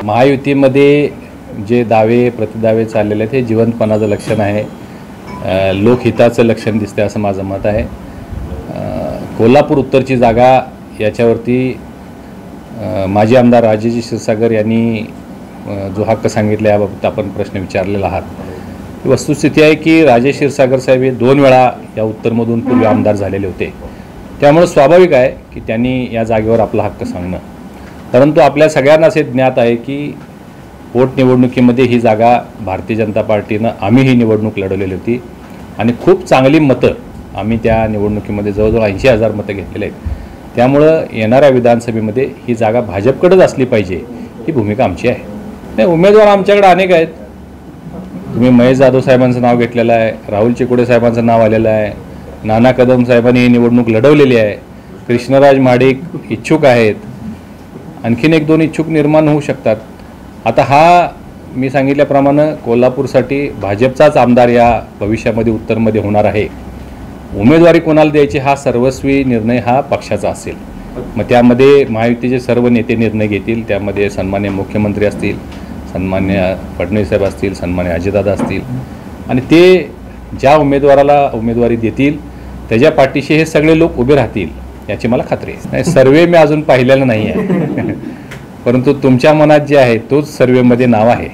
महायुतीमध्ये जे दावे प्रतिदावे चाललेले आहेत हे जिवंतपणाचं लक्षण आहे, लोकहिताचं लक्षण दिसते असं माझं मत आहे। कोल्हापूर उत्तरची जागा याच्यावरती माजी आमदार राजेश क्षीरसागर यांनी जो हक्क सांगितला याबाबत आपण प्रश्न विचारलेला आहात। वस्तुस्थिती आहे की राजेश क्षीरसागर साहेब हे 2 वेळा या उत्तरमधून पूर्वी आमदार झालेले होते, त्यामुळे स्वाभाविक आहे की त्यांनी या जागेवर आपला हक्क सांगणं। परंतु आपल्या सगळ्यांनाच हे ज्ञात आहे की पोटनिवडणुकीमध्ये ही जागा भारतीय जनता पार्टीनं आम्ही ही निवडणूक लढवलेली होती आणि खूप चांगली मतं आम्ही त्या निवडणुकीमध्ये जवळजवळ 80,000 मतं घेतलेले आहेत। त्यामुळं येणाऱ्या विधानसभेमध्ये ही जागा भाजपकडेच असली पाहिजे ही भूमिका आमची आहे। नाही, उमेदवार आमच्याकडे अनेक आहेत। तुम्ही महेश जाधव साहेबांचं नाव घेतलेलं आहे, राहुल चिकोडे साहेबांचं नाव आलेलं आहे, नाना कदम साहेबांनी ही निवडणूक लढवलेली आहे, कृष्णराज महाडिक इच्छुक आहेत, आणखीन 1-2 इच्छुक निर्माण होऊ शकतात। आता हा मी सांगितल्याप्रमाणे कोल्हापूरसाठी भाजपचाच आमदार या भविष्यामध्ये उत्तरमध्ये होणार आहे। उमेदवारी कोणाला द्यायची हा सर्वस्वी निर्णय हा पक्षाचा असेल। मग त्यामध्ये महायुतीचे सर्व नेते निर्णय घेतील, त्यामध्ये सन्मान्य मुख्यमंत्री असतील, सन्मान्य फडणवीस साहेब असतील, सन्मान्य अजितदादा असतील, आणि ते ज्या उमेदवाराला उमेदवारी देतील त्याच्या पाठीशी हे सगळे लोक उभे राहतील याची मला खात्री आहे। नाही, सर्वे मी अजून पाहिलेला नाही आहे, परंतु तुमच्या मनात जे आहे तोच सर्वेमध्ये नाव आहे।